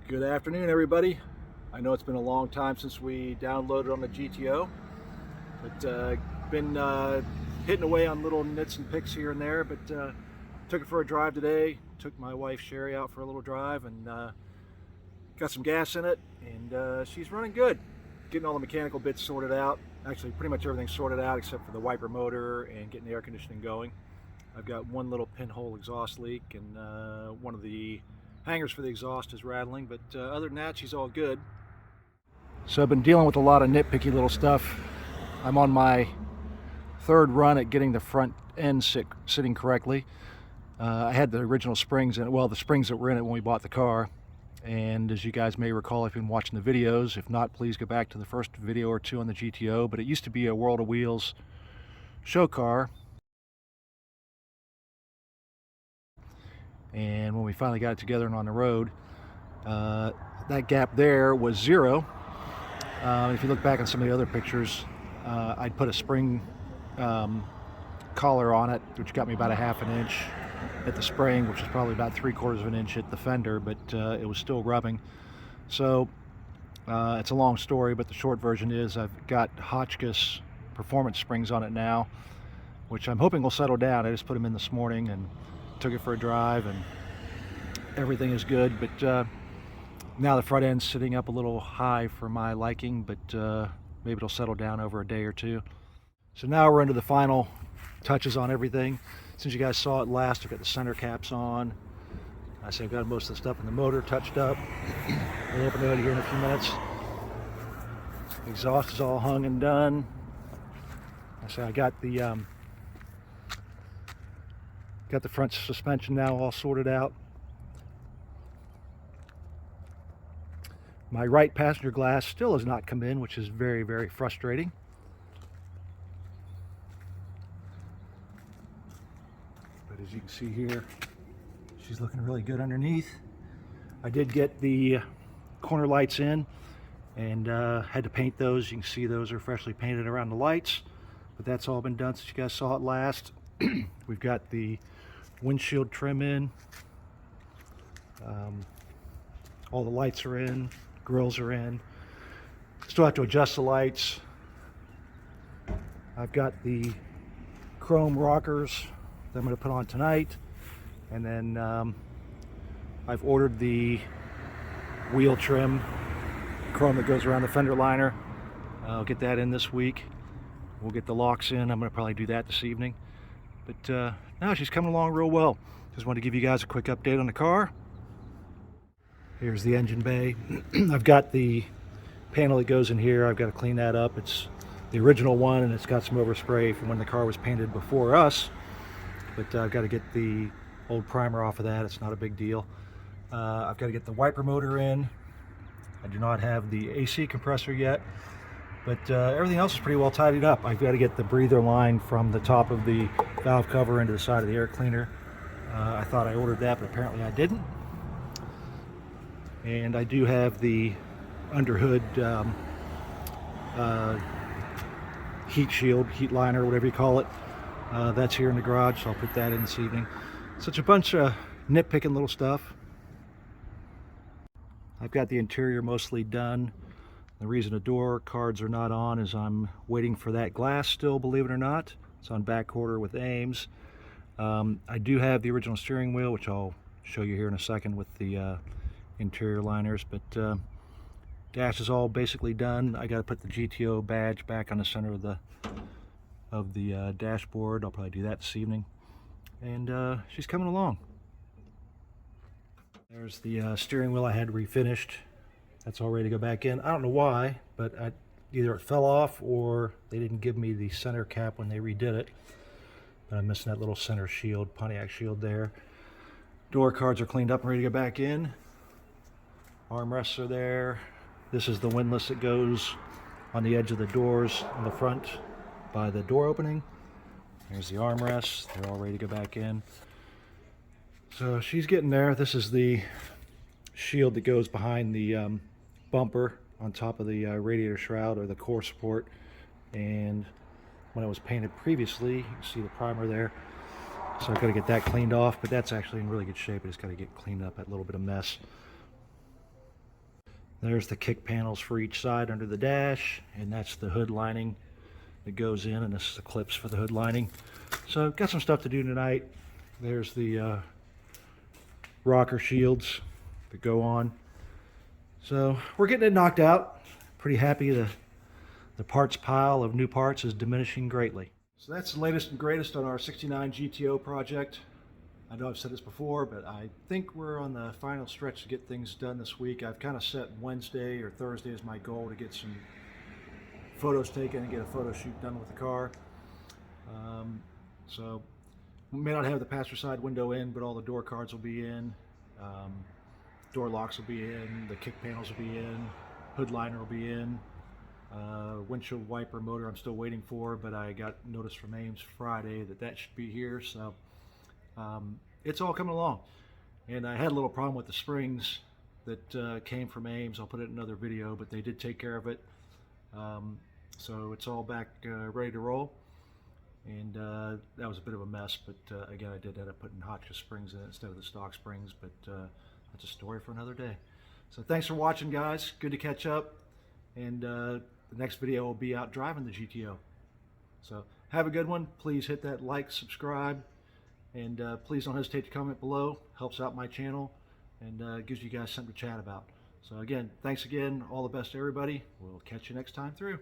Good afternoon, everybody. I know it's been a long time since we downloaded on the GTO, but been hitting away on little nits and picks here and there, but took it for a drive today. Took my wife Sherry out for a little drive and got some gas in it, and she's running good. Getting all the mechanical bits sorted out. Actually, pretty much everything's sorted out except for the wiper motor and getting the air conditioning going. I've got one little pinhole exhaust leak, and one of the hangers for the exhaust is rattling, but other than that, she's all good. So I've been dealing with a lot of nitpicky little stuff. I'm on my third run at getting the front end sitting correctly. I had the original springs in it, well, the springs that were in it when we bought the car. And as you guys may recall if you've been watching the videos, if not, please go back to the first video or two on the GTO. But it used to be a World of Wheels show car. And when we finally got it together and on the road, that gap there was zero. If you look back on some of the other pictures, I'd put a spring collar on it, which got me about a ½ inch at the spring, which is probably about 3/4 of an inch at the fender, but it was still rubbing. So it's a long story, but the short version is I've got Hotchkiss performance springs on it now, which I'm hoping will settle down. I just put them in this morning and took it for a drive, and everything is good. But now the front end's sitting up a little high for my liking, but maybe it'll settle down over a day or two. So now we're into the final touches on everything. Since you guys saw it last, I've got the center caps on. I say I've got most of the stuff in the motor touched up. We'll open the hood here in a few minutes. The exhaust is all hung and done. I say I got the front suspension now all sorted out. My right passenger glass still has not come in, which is very, very frustrating. But as you can see here, she's looking really good underneath. I did get the corner lights in and had to paint those. You can see those are freshly painted around the lights, but that's all been done since you guys saw it last. We've got the windshield trim in. All the lights are in, grills are in. Still have to adjust the lights. I've got the chrome rockers that I'm going to put on tonight, and then I've ordered the wheel trim chrome that goes around the fender liner. I'll get that in this week. We'll get the locks in. I'm going to probably do that this evening. But no, she's coming along real well. Just wanted to give you guys a quick update on the car. Here's the engine bay. I've got the panel that goes in here. I've got to clean that up. It's the original one, and it's got some overspray from when the car was painted before us. But I've got to get the old primer off of that. It's not a big deal. I've got to get the wiper motor in. I do not have the AC compressor yet, but everything else is pretty well tidied up. I've got to get the breather line from the top of the valve cover into the side of the air cleaner. I thought I ordered that, but apparently I didn't. And I do have the underhood heat shield, heat liner, whatever you call it. That's here in the garage, so I'll put that in this evening. So it's a bunch of nitpicking little stuff. I've got the interior mostly done. The reason the door cards are not on is I'm waiting for that glass still, believe it or not. It's on back order with Ames. I do have the original steering wheel, which I'll show you here in a second with the interior liners, but dash is all basically done. I got to put the GTO badge back on the center of the dashboard. I'll probably do that this evening, and she's coming along. There's the steering wheel I had refinished. That's all ready to go back in. I don't know why, but either it fell off or they didn't give me the center cap when they redid it. But I'm missing that little center shield, Pontiac shield there. Door cards are cleaned up and ready to go back in. Armrests are there. This is the windlass that goes on the edge of the doors in the front by the door opening. There's the armrests. They're all ready to go back in. So she's getting there. This is the shield that goes behind the bumper on top of the radiator shroud or the core support. And when it was painted previously, you can see the primer there. So I've got to get that cleaned off, but that's actually in really good shape. I just got to get cleaned up, that little bit of mess. There's the kick panels for each side under the dash, and that's the hood lining that goes in, and this is the clips for the hood lining. So got some stuff to do tonight. There's the rocker shields that go on. So we're getting it knocked out. Pretty happy the parts pile of new parts is diminishing greatly. So that's the latest and greatest on our 69 GTO project. I know I've said this before, but I think we're on the final stretch to get things done this week. I've kind of set Wednesday or Thursday as my goal to get some photos taken and get a photo shoot done with the car. So we may not have the passenger side window in, but all the door cards will be in. Door locks will be in, the kick panels will be in, hood liner will be in. Windshield wiper motor I'm still waiting for, but I got notice from Ames Friday that should be here, so it's all coming along. And I had a little problem with the springs that came from Ames. I'll put it in another video, but they did take care of it. So it's all back ready to roll, and that was a bit of a mess, but again, I did end up putting Hotchkiss springs in it instead of the stock springs, but that's a story for another day. So thanks for watching, guys. Good to catch up, and the next video will be out driving the GTO. So have a good one. Please hit that like, subscribe, and please don't hesitate to comment below. Helps out my channel and gives you guys something to chat about. So again, thanks again. All the best to everybody. We'll catch you next time through.